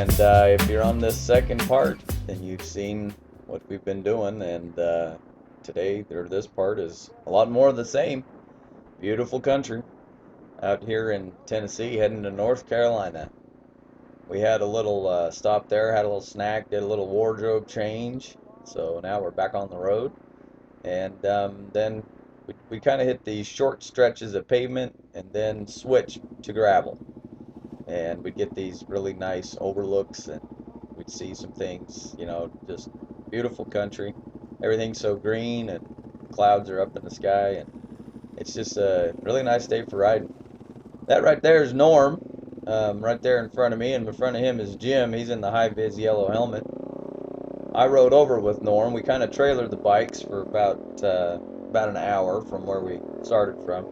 And if you're on this second part, then you've seen what we've been doing. And today, or this part, is a lot more of the same. Beautiful country out here in Tennessee, heading to North Carolina. We had a little stop there, had a little snack, did a little wardrobe change. So now we're back on the road. And then we kind of hit these short stretches of pavement and then switch to gravel. And we'd get these really nice overlooks, and we'd see some things, just beautiful country. Everything's so green, and clouds are up in the sky, and it's just a really nice day for riding. That right there is Norm, right there in front of me, and in front of him is Jim. He's in the high-vis yellow helmet. I rode over with Norm. We kind of trailered the bikes for about an hour from where we started from.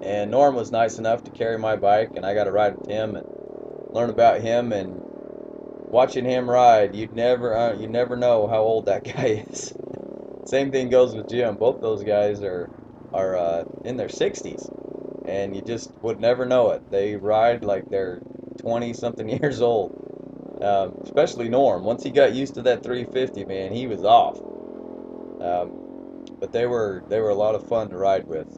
And Norm was nice enough to carry my bike, and I got to ride with him and learn about him. And watching him ride, you never know how old that guy is. Same thing goes with Jim. Both those guys are in their 60s, and you just would never know it. They ride like they're 20-something years old. Especially Norm. Once he got used to that 350, man, he was off. But they were a lot of fun to ride with.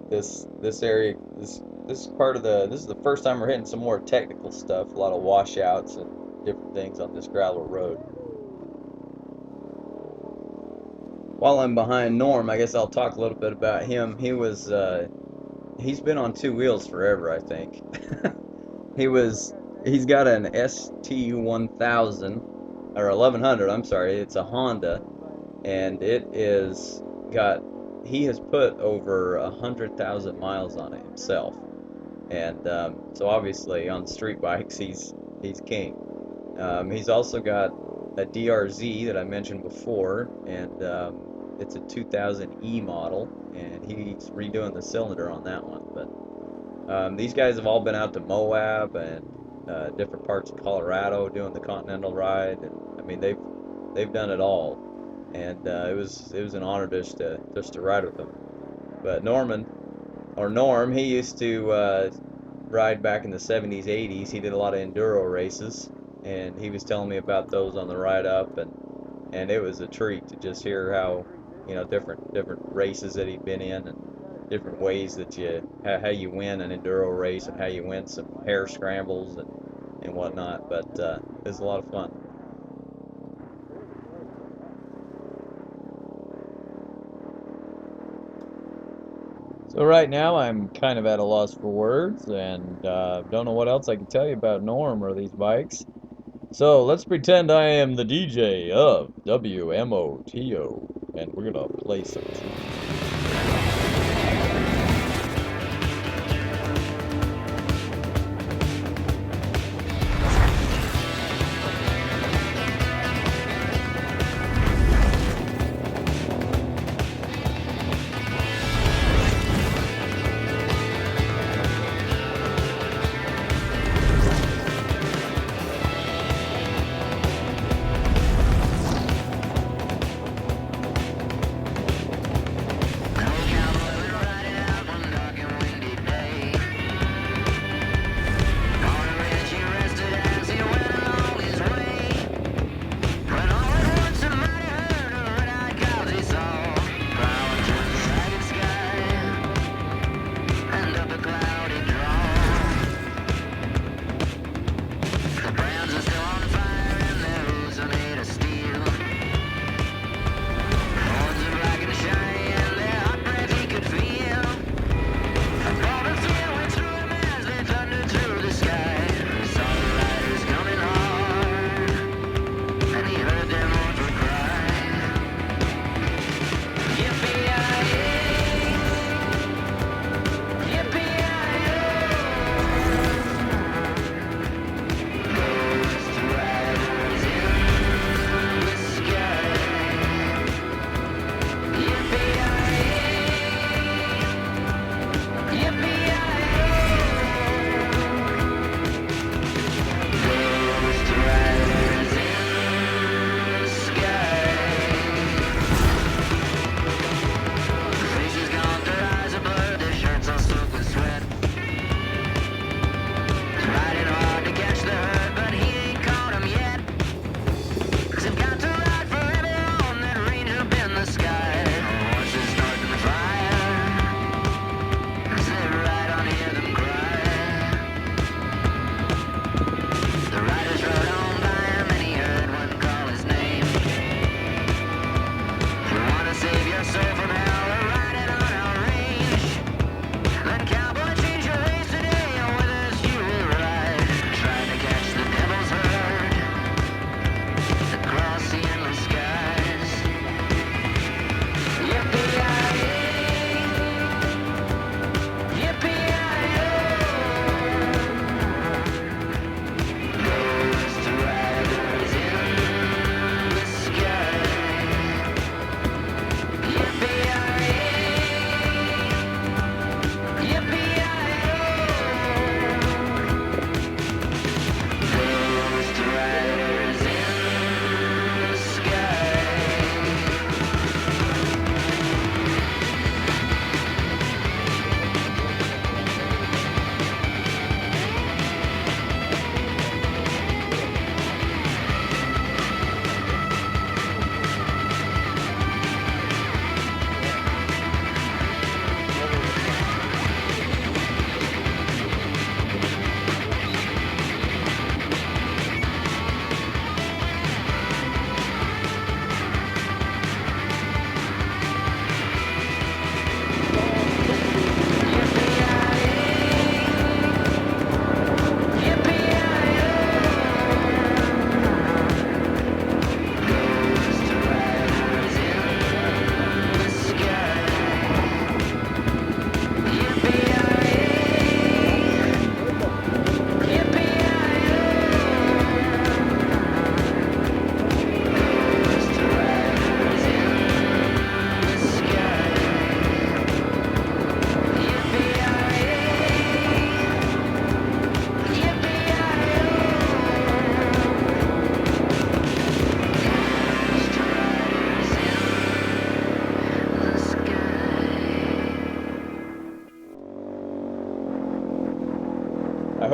This area, this part of this is the first time we're hitting some more technical stuff. A lot of washouts and different things on this gravel road. While I'm behind Norm, I guess I'll talk a little bit about him. He's been on two wheels forever, I think. He's got an ST1000 or 1100. I'm sorry, it's a Honda, and he has put over 100,000 miles on it himself. And so obviously on street bikes, he's king. He's also got a DRZ that I mentioned before, and it's a 2000E model, and he's redoing the cylinder on that one. But these guys have all been out to Moab and different parts of Colorado doing the Continental ride, and I mean they've done it all, and it was an honor just to ride with them. But Norm, he used to ride back in the 70s, 80s. He did a lot of enduro races, and he was telling me about those on the ride up, and it was a treat to just hear how different races that he'd been in, and different ways that how you win an enduro race, and how you win some hare scrambles and whatnot. But it was a lot of fun. So right now I'm kind of at a loss for words, and don't know what else I can tell you about Norm or these bikes. So let's pretend I am the DJ of WMOTO, and we're gonna play some tunes.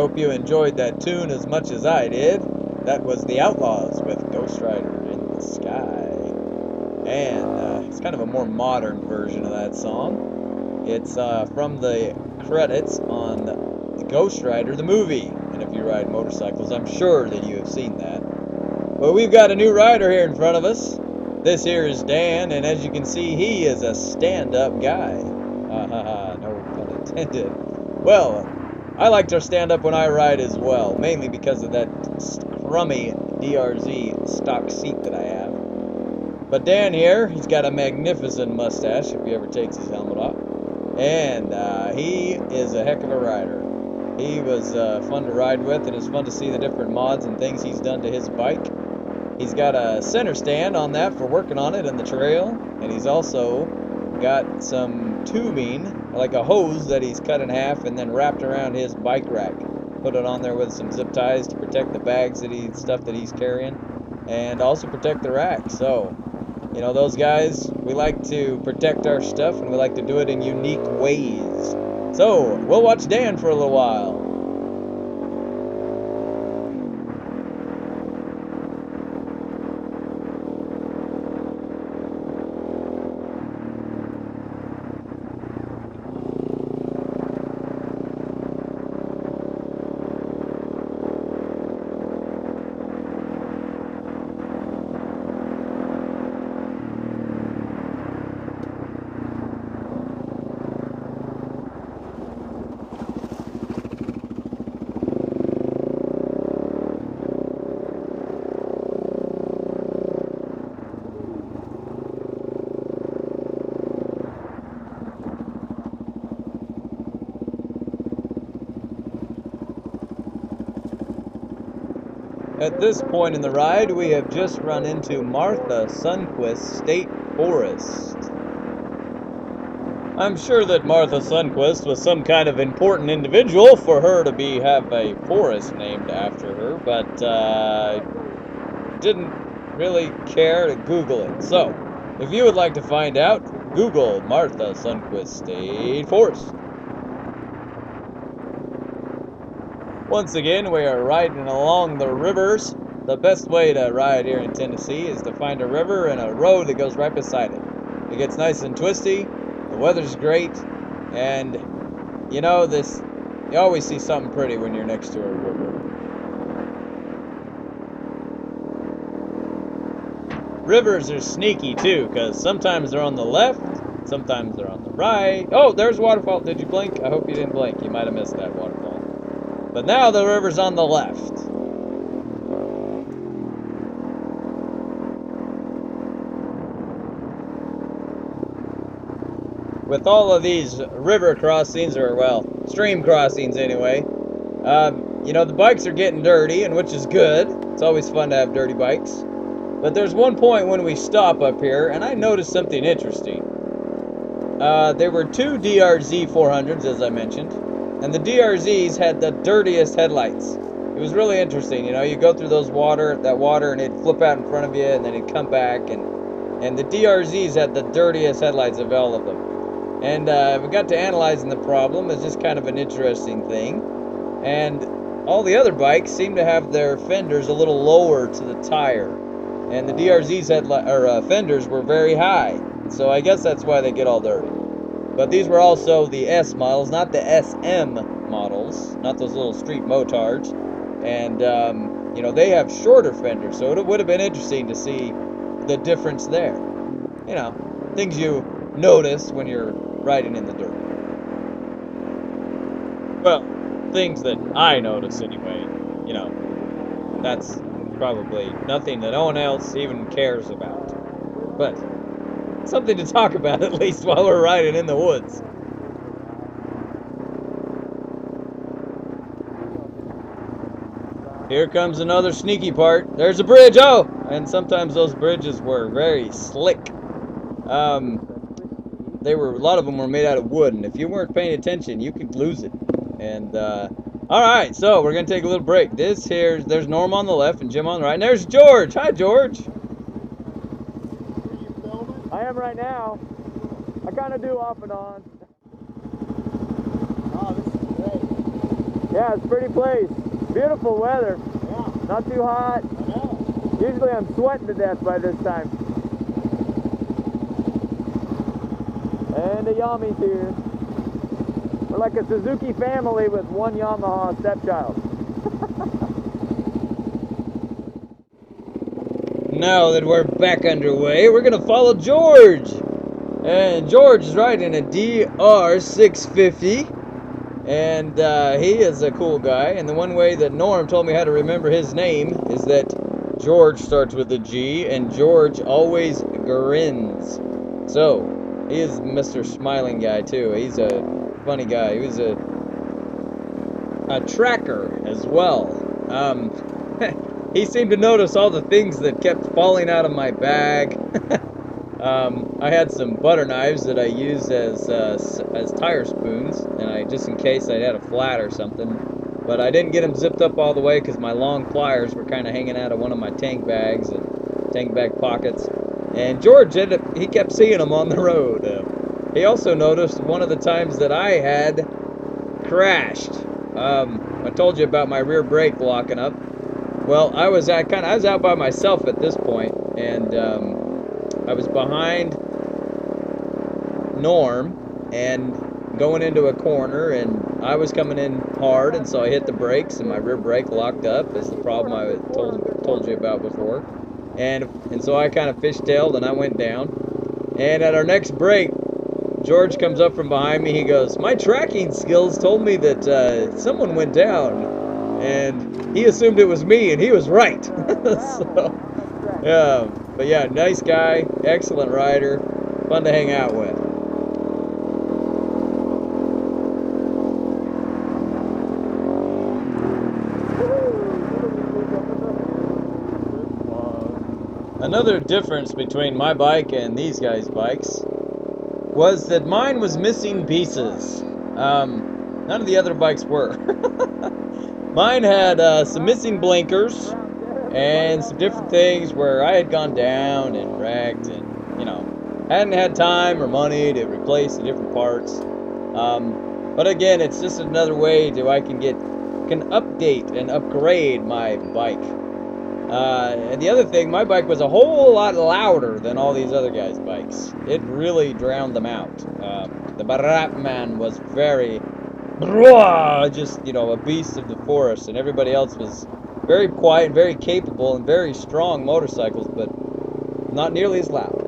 Hope you enjoyed that tune as much as I did. That was The Outlaws with Ghost Rider in the Sky. And it's kind of a more modern version of that song. It's from the credits on the Ghost Rider, the movie. And if you ride motorcycles, I'm sure that you have seen that. Well, we've got a new rider here in front of us. This here is Dan, and as you can see, he is a stand-up guy. No pun intended. Well, I like to stand up when I ride as well, mainly because of that crummy DRZ stock seat that I have. But Dan here, he's got a magnificent mustache if he ever takes his helmet off. And he is a heck of a rider. He was fun to ride with, and it's fun to see the different mods and things he's done to his bike. He's got a center stand on that for working on it in the trail, and he's also got some tubing, like a hose that he's cut in half and then wrapped around his bike rack. Put it on there with some zip ties to protect the bags stuff that he's carrying, and also protect the rack. So, you know, those guys, we like to protect our stuff, and we like to do it in unique ways. So, we'll watch Dan for a little while. At this point in the ride, we have just run into Martha Sundquist State Forest. I'm sure that Martha Sundquist was some kind of important individual for her to have a forest named after her, but didn't really care to Google it. So, if you would like to find out, Google Martha Sundquist State Forest. Once again, we are riding along the rivers. The best way to ride here in Tennessee is to find a river and a road that goes right beside it. It gets nice and twisty, the weather's great, and you know, you always see something pretty when you're next to a river. Rivers are sneaky too, because sometimes they're on the left, sometimes they're on the right. Oh, there's a waterfall. Did you blink? I hope you didn't blink. You might have missed that waterfall. But now the river's on the left. With all of these river crossings, or well, stream crossings anyway, you know, the bikes are getting dirty, and which is good. It's always fun to have dirty bikes. But there's one point when we stop up here, and I noticed something interesting. There were two DRZ 400s, as I mentioned. And the DRZs had the dirtiest headlights. It was really interesting, you know, you go through that water, and it'd flip out in front of you, and then it'd come back, and the DRZs had the dirtiest headlights of all of them. And we got to analyzing the problem. It's just kind of an interesting thing. And all the other bikes seem to have their fenders a little lower to the tire. And the DRZs fenders were very high. So I guess that's why they get all dirty. But these were also the S models, not the SM models, not those little street motards. And, you know, they have shorter fenders, so it would have been interesting to see the difference there. You know, things you notice when you're riding in the dirt. Well, things that I notice anyway. You know, that's probably nothing that no one else even cares about. But something to talk about at least while we're riding in the woods. Here comes another sneaky part. There's a bridge. Oh, and sometimes those bridges were very slick. A lot of them were made out of wood, and if you weren't paying attention, you could lose it. And all right, so we're gonna take a little break. There's Norm on the left and Jim on the right, and there's George. Hi, George. I am right now. I kind of do off and on. Oh, this is great. Yeah, it's a pretty place. Beautiful weather. Yeah, Not too hot. I know. Usually I'm sweating to death by this time. And the Yami's here. We're like a Suzuki family with one Yamaha stepchild. Now that we're back underway, we're gonna follow George. And George is riding a DR650. And he is a cool guy. And the one way that Norm told me how to remember his name is that George starts with a G, and George always grins. So, he is Mr. Smiling Guy, too. He's a funny guy. He was a tracker as well. He seemed to notice all the things that kept falling out of my bag. I had some butter knives that I used as tire spoons, and I just in case I had a flat or something. But I didn't get them zipped up all the way because my long pliers were kind of hanging out of one of my tank bags and tank bag pockets. And George he kept seeing them on the road. He also noticed one of the times that I had crashed. I told you about my rear brake locking up. Well, I was out by myself at this point, and I was behind Norm and going into a corner, and I was coming in hard, and so I hit the brakes, and my rear brake locked up. Is the problem I told you about before, and so I kind of fishtailed and I went down. And at our next break, George comes up from behind me. He goes, "My tracking skills told me that someone went down," and he assumed it was me, and he was right. So, yeah, but yeah, nice guy, excellent rider, fun to hang out with. Another difference between my bike and these guys' bikes was that mine was missing pieces. None of the other bikes were. Mine had some missing blinkers and some different things where I had gone down and wrecked and, hadn't had time or money to replace the different parts. But again, it's just another way I can update and upgrade my bike. And the other thing, my bike was a whole lot louder than all these other guys' bikes. It really drowned them out. The Baratman was very, just, a beast of the forest, and everybody else was very quiet, very capable, and very strong motorcycles, but not nearly as loud.